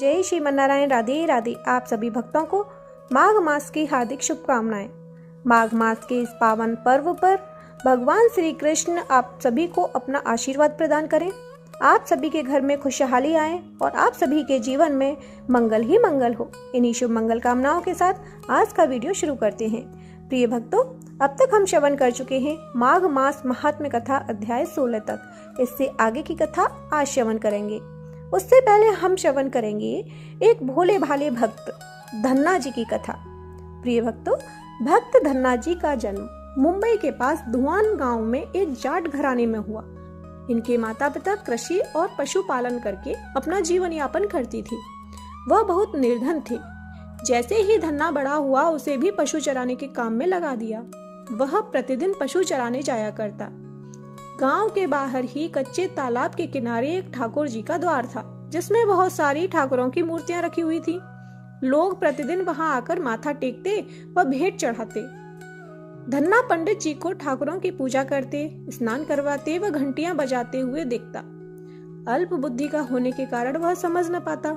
जय श्रीमन्नारायण। राधे राधे। आप सभी भक्तों को माघ मास की हार्दिक शुभकामनाएं। माघ मास के इस पावन पर्व पर भगवान श्री कृष्ण आप सभी को अपना आशीर्वाद प्रदान करें। आप सभी के घर में खुशहाली आए और आप सभी के जीवन में मंगल ही मंगल हो। इन्हीं शुभ मंगल कामनाओं के साथ आज का वीडियो शुरू करते हैं। प्रिय भक्तों, अब तक हम श्रवण कर चुके हैं माघ मास महात्म्य कथा अध्याय 16 तक। इससे आगे की कथा आज श्रवण करेंगे। उससे पहले हम श्रवण करेंगे एक भोले भाले भक्त धन्ना जी की कथा। प्रिय भक्तों, भक्त धन्ना जी का जन्म मुंबई के पास धुआन गांव में एक जाट घराने में हुआ। इनके माता पिता कृषि और पशुपालन करके अपना जीवन यापन करती थी। वह बहुत निर्धन थे। जैसे ही धन्ना बड़ा हुआ उसे भी पशु चराने के काम में लगा दिया। वह प्रतिदिन पशु चराने जाया करता। गांव के बाहर ही कच्चे तालाब के किनारे एक ठाकुर जी का द्वार था, जिसमें बहुत सारी ठाकुरों की मूर्तियां रखी हुई थी। लोग प्रतिदिन वहां आकर माथा टेकते व भेंट चढ़ाते। धन्ना पंडित जी को ठाकुरों की पूजा करते, स्नान करवाते व घंटियां बजाते हुए देखता। अल्प बुद्धि का होने के कारण वह समझ न पाता।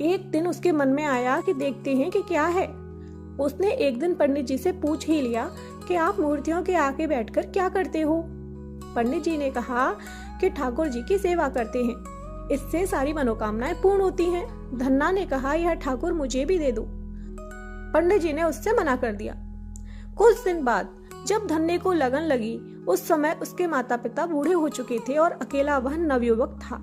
एक दिन उसके मन में आया कि देखते हैं कि क्या है। उसने एक दिन पंडित जी से पूछ ही लिया कि आप मूर्तियों के आगे बैठकर क्या करते हो। पंडित जी ने कहा कि ठाकुर जी की सेवा करते हैं, इससे सारी मनोकामनाएं पूर्ण होती हैं। धन्ना ने कहा, यह ठाकुर मुझे भी दे दो। पंडित जी ने उससे मना कर दिया। कुछ दिन बाद जब धन्ने को लगन लगी, उस समय उसके माता पिता बूढ़े हो चुके थे और अकेला वह नवयुवक था।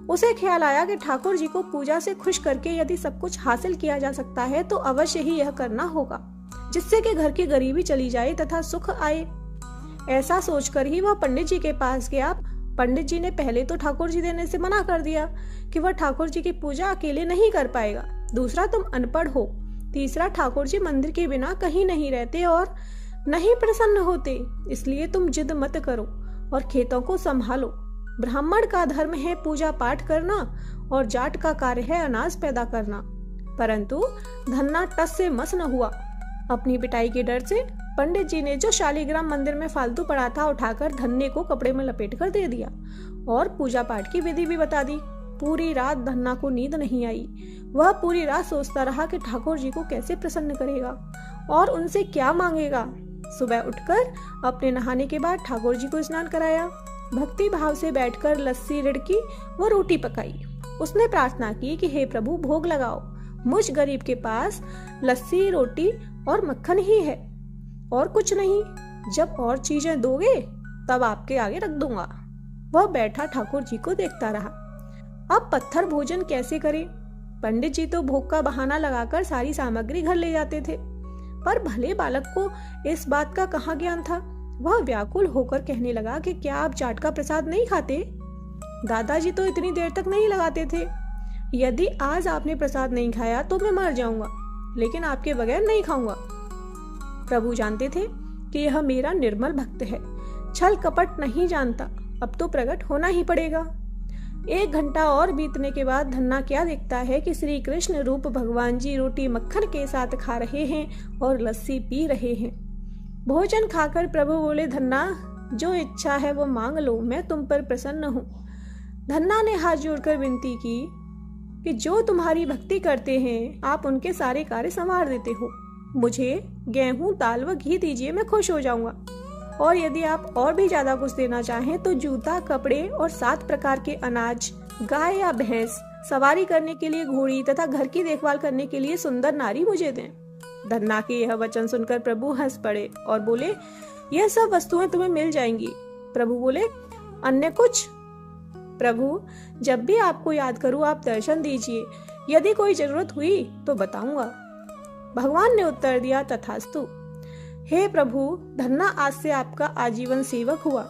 उसे ख्याल आया कि ठाकुर जी को पूजा से खुश करके यदि सब कुछ हासिल किया जा सकता है तो अवश्य ही यह करना होगा, जिससे कि घर की गरीबी चली जाए तथा सुख आए। ऐसा सोचकर ही वह पंडित जी के पास गया। पंडित जी ने पहले तो ठाकुर जी देने से मना कर दिया कि वह ठाकुर जी की पूजा अकेले नहीं कर पाएगा। दूसरा, तुम अनपढ़ हो। तीसरा, ठाकुर जी मंदिर के बिना कहीं नहीं रहते और नहीं प्रसन्न होते, इसलिए तुम जिद मत करो और खेतों को संभालो। ब्राह्मण का धर्म है पूजा पाठ करना और जाट का कार्य है अनाज पैदा करना। परंतु धन्ना टस से मस न हुआ। अपनी पिटाई के डर से पंडित जी ने जो शालिग्राम मंदिर में फालतू पड़ा था उठाकर धन्ने को कपड़े में लपेट कर दे दिया और पूजा पाठ की विधि भी बता दी। पूरी रात धन्ना को नींद नहीं आई। वह पूरी रात सोचता रहा कि ठाकुर जी को कैसे प्रसन्न करेगा और उनसे क्या मांगेगा। सुबह उठकर अपने नहाने के बाद ठाकुर जी को स्नान कराया। भक्ति भाव से बैठकर लस्सी रिड़की व रोटी पकाई। उसने प्रार्थना की कि हे प्रभु, भोग लगाओ। मुझ गरीब के पास लस्सी, रोटी और मक्खन ही है और कुछ नहीं। जब और चीजें दोगे तब आपके आगे रख दूंगा। वह बैठा ठाकुर जी को देखता रहा। अब पत्थर भोजन कैसे करे। पंडित जी तो भोग का बहाना लगाकर सारी सामग्री घर ले जाते थे, पर भले बालक को इस बात का कहाँ ज्ञान था। वह व्याकुल होकर कहने लगा कि क्या आप जाट का प्रसाद नहीं खाते? दादाजी तो इतनी देर तक नहीं लगाते थे। यदि आज आपने प्रसाद नहीं खाया तो मैं मर जाऊंगा, लेकिन आपके बगैर नहीं खाऊंगा। प्रभु जानते थे कि यह मेरा निर्मल भक्त है, छल कपट नहीं जानता। अब तो प्रकट होना ही पड़ेगा। 1 घंटा और बीतने के बाद धन्ना क्या देखता है कि श्री कृष्ण रूप भगवान जी रोटी मक्खन के साथ खा रहे हैं और लस्सी पी रहे हैं। भोजन खाकर प्रभु बोले, धन्ना, जो इच्छा है वो मांग लो, मैं तुम पर प्रसन्न हूँ। धन्ना ने हाथ जोड़कर विनती की कि जो तुम्हारी भक्ति करते हैं आप उनके सारे कार्य संवार देते हो। मुझे गेहूं, दाल व घी दीजिए, मैं खुश हो जाऊंगा। और यदि आप और भी ज्यादा कुछ देना चाहें तो जूता, कपड़े और 7 प्रकार के अनाज, गाय या भैंस, सवारी करने के लिए घोड़ी तथा घर की देखभाल करने के लिए सुंदर नारी मुझे दें। धन्ना के यह वचन सुनकर प्रभु हंस पड़े और बोले, यह सब वस्तुएं तुम्हें मिल जाएंगी। प्रभु बोले, अन्य कुछ? प्रभु, जब भी आपको याद करूं आप दर्शन दीजिए। यदि कोई जरूरत हुई तो बताऊंगा। भगवान ने उत्तर दिया, तथास्तु। हे प्रभु, धन्ना आज से आपका आजीवन सेवक हुआ।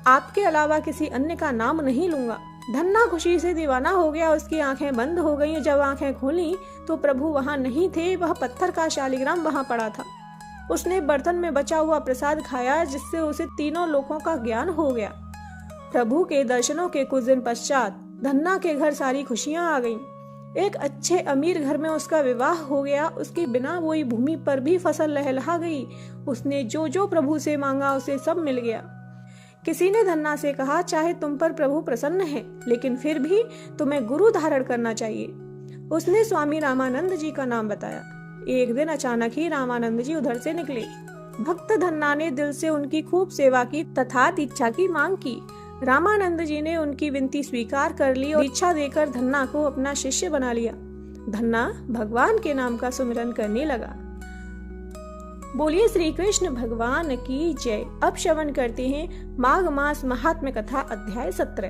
आपके अलावा किसी अन्य का नाम नहीं लूंगा। धन्ना खुशी से दीवाना हो गया। उसकी आंखें बंद हो गईं। जब आंखें खोली तो प्रभु वहां नहीं थे। वह पत्थर का शालिग्राम वहां पड़ा था। उसने बर्तन में बचा हुआ प्रसाद खाया, जिससे उसे तीनों लोकों का ज्ञान हो गया। प्रभु के दर्शनों के कुछ दिन पश्चात धन्ना के घर सारी खुशियां आ गईं। एक अच्छे अमीर घर में उसका विवाह हो गया। उसकी बिना बोई भूमि पर भी फसल लहलहा गई। उसने जो जो प्रभु से मांगा उसे सब मिल गया। किसी ने धन्ना से कहा, चाहे तुम पर प्रभु प्रसन्न है, लेकिन फिर भी तुम्हें गुरु धारण करना चाहिए। उसने स्वामी रामानंद जी का नाम बताया। एक दिन अचानक ही रामानंद जी उधर से निकले। भक्त धन्ना ने दिल से उनकी खूब सेवा की तथा दीक्षा की मांग की। रामानंद जी ने उनकी विनती स्वीकार कर ली और दीक्षा देकर धन्ना को अपना शिष्य बना लिया। धन्ना भगवान के नाम का सुमिरन करने लगा। बोलिए श्री कृष्ण भगवान की जय। अब श्रवण करते हैं माघ मास महात्म्य कथा अध्याय 17।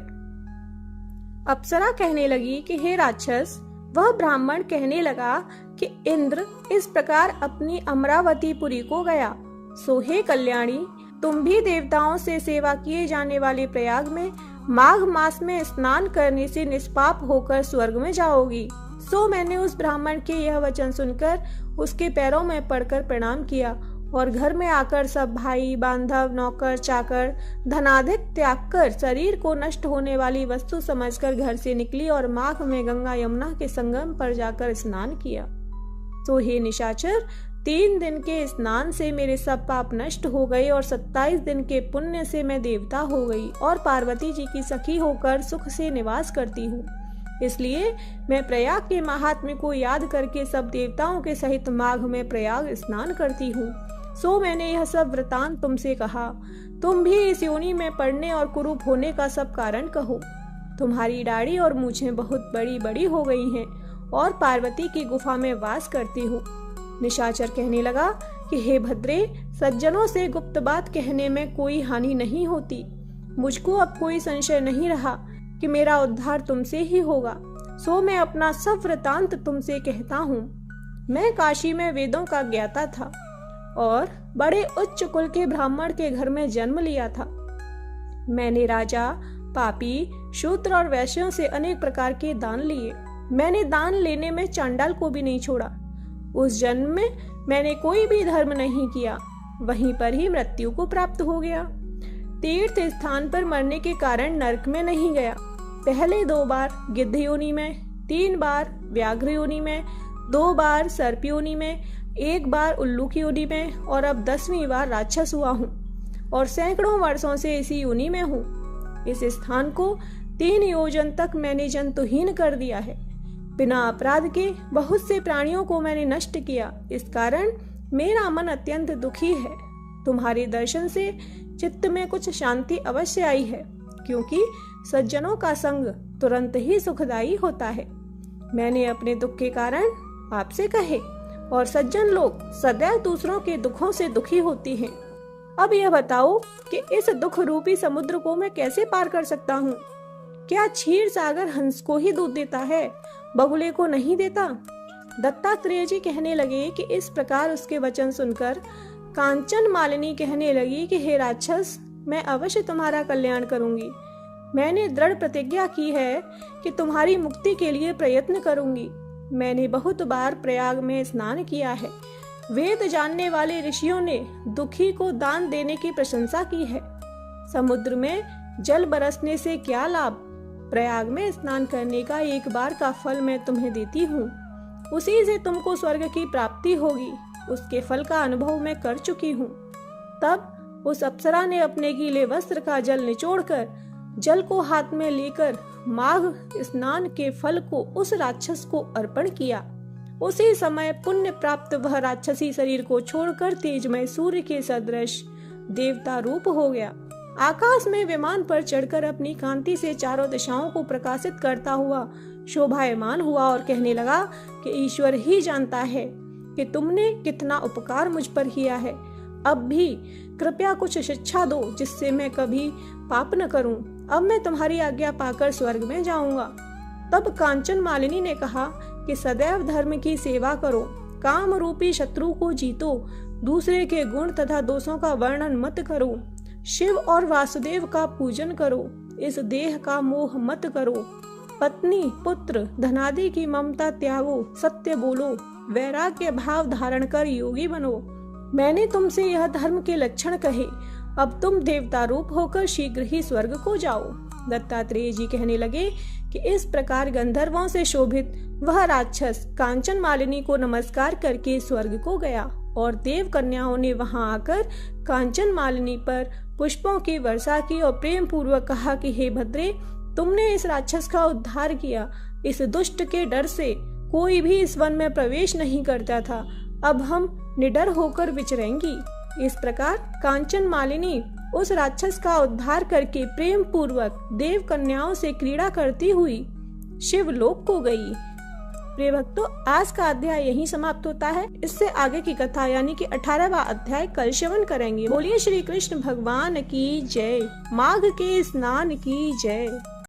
अप्सरा कहने लगी कि हे राक्षस, वह ब्राह्मण कहने लगा कि इंद्र इस प्रकार अपनी अमरावतीपुरी को गया। सो हे कल्याणी, तुम भी देवताओं से सेवा किए जाने वाले प्रयाग में माघ मास में स्नान करने से निष्पाप होकर स्वर्ग में जाओगी। सो मैंने उस ब्राह्मण के यह वचन सुनकर उसके पैरों में पड़कर प्रणाम किया और घर में आकर सब भाई बांधव, नौकर चाकर, धनाधिक त्याग कर शरीर को नष्ट होने वाली वस्तु समझकर घर से निकली और माघ में गंगा यमुना के संगम पर जाकर स्नान किया। तो हे निशाचर, 3 दिन के स्नान से मेरे सब पाप नष्ट हो गए और 27 दिन के पुण्य से मैं देवता हो गई और पार्वती जी की सखी होकर सुख से निवास करती हूँ। इसलिए मैं प्रयाग के महात्म्य को याद करके सब देवताओं के सहित माघ में प्रयाग स्नान करती हूँ। सो मैंने यह सब वृतांत तुमसे कहा। तुम भी इस योनि में पड़ने और कुरूप होने का सब कारण कहो। तुम्हारी दाढ़ी और मूछें बहुत बड़ी बड़ी हो गई हैं और पार्वती की गुफा में वास करती हूँ। निशाचर कहने लगा कि हे भद्रे, सज्जनों से गुप्त बात कहने में कोई हानि नहीं होती। मुझको अब कोई संशय नहीं रहा कि मेरा उद्धार तुमसे ही होगा। सो मैं अपना सब वृतांत तुमसे कहता हूँ। मैं काशी में वेदों का ज्ञाता था और बड़े उच्च कुल के ब्राह्मण के घर में जन्म लिया था। मैंने राजा, पापी, शूद्र और वैश्यों से अनेक प्रकार के दान लिए। मैंने दान लेने में चांडाल को भी नहीं छोड़ा। उस जन्म में मैंने कोई भी धर्म नहीं किया। वहीं पर ही मृत्यु को प्राप्त हो गया। तीर्थ स्थान पर मरने के कारण नरक में नहीं गया। पहले 2 बार गिद्ध योनि में, 3 बार व्याघ्र योनि में, 2 बार सर्प योनि में, 1 बार उल्लू की योनि में और अब 10वीं बार राक्षस हुआ हूँ और सैकड़ों वर्षों से इसी योनि में हूँ। इस स्थान को 3 योजन तक मैंने जंतुहीन कर दिया है। बिना अपराध के बहुत से प्राणियों को मैंने नष्ट किया। इस कारण मेरा मन अत्यंत दुखी है। तुम्हारे दर्शन से चित्त में कुछ शांति अवश्य आई है, क्योंकि सज्जनों का संग तुरंत ही सुखदायी होता है। मैंने अपने दुख के कारण आपसे कहे और सज्जन लोग सदैव दूसरों के दुखों से दुखी होती हैं। अब यह बताओ कि इस दुख रूपी समुद्र को मैं कैसे पार कर सकता हूँ? क्या क्षीर सागर हंस को ही दूध देता है, बगुले को नहीं देता? दत्तात्रेय जी कहने लगे कि इस प्रकार उसके वचन सुनकर कांचन मालिनी कहने लगी कि हे राक्षस, मैं अवश्य तुम्हारा कल्याण करूंगी। मैंने दृढ़ प्रतिज्ञा की है कि तुम्हारी मुक्ति के लिए प्रयत्न करूंगी। मैंने बहुत बार प्रयाग में स्नान किया है। वेद जानने वाले ऋषियों ने दुखी को दान देने की प्रशंसा की है। समुद्र में जल बरसने से क्या लाभ? प्रयाग में स्नान करने का 1 बार का फल मैं तुम्हें देती हूँ। उसी से तुमको स्वर्ग की प्राप्ति होगी। उसके फल का अनुभव मैं कर चुकी हूँ। तब उस अप्सरा ने अपने गीले वस्त्र का जल निचोड़कर जल को हाथ में लेकर माघ स्नान के फल को उस राक्षस को अर्पण किया। उसी समय पुण्य प्राप्त वह राक्षसी शरीर को छोड़कर तेजमय सूर्य के सदृश देवता रूप हो गया। आकाश में विमान पर चढ़कर अपनी कांति से चारों दिशाओं को प्रकाशित करता हुआ शोभायमान हुआ और कहने लगा कि ईश्वर ही जानता है कि तुमने कितना उपकार मुझ पर किया है। अब भी कृपया कुछ शिक्षा दो जिससे मैं कभी पाप न करूं। अब मैं तुम्हारी आज्ञा पाकर स्वर्ग में जाऊंगा। तब कांचन मालिनी ने कहा कि सदैव धर्म की सेवा करो, काम रूपी शत्रु को जीतो, दूसरे के गुण तथा दोषों का वर्णन मत करो, शिव और वासुदेव का पूजन करो, इस देह का मोह मत करो, पत्नी पुत्र धनादि की ममता त्यागो, सत्य बोलो, वैराग्य भाव धारण कर योगी बनो। मैंने तुमसे यह धर्म के लक्षण कहे। अब तुम देवता रूप होकर शीघ्र ही स्वर्ग को जाओ। दत्तात्रेय जी कहने लगे कि इस प्रकार गंधर्वों से शोभित वह राक्षस कांचन मालिनी को नमस्कार करके स्वर्ग को गया और देव कन्याओं ने वहां आकर कांचन मालिनी पर पुष्पों की वर्षा की और प्रेम पूर्वक कहा कि हे भद्रे, तुमने इस राक्षस का उद्धार किया। इस दुष्ट के डर से कोई भी इस वन में प्रवेश नहीं करता था। अब हम निडर होकर विचरेंगी। इस प्रकार कांचन मालिनी उस राक्षस का उद्धार करके प्रेम पूर्वक देव कन्याओं से क्रीड़ा करती हुई शिवलोक को गई। प्रिय भक्तों, आज का अध्याय यहीं समाप्त होता है। इससे आगे की कथा यानी कि 18वां अध्याय कल श्रवण करेंगे। बोलिए श्री कृष्ण भगवान की जय। माघ के स्नान की जय।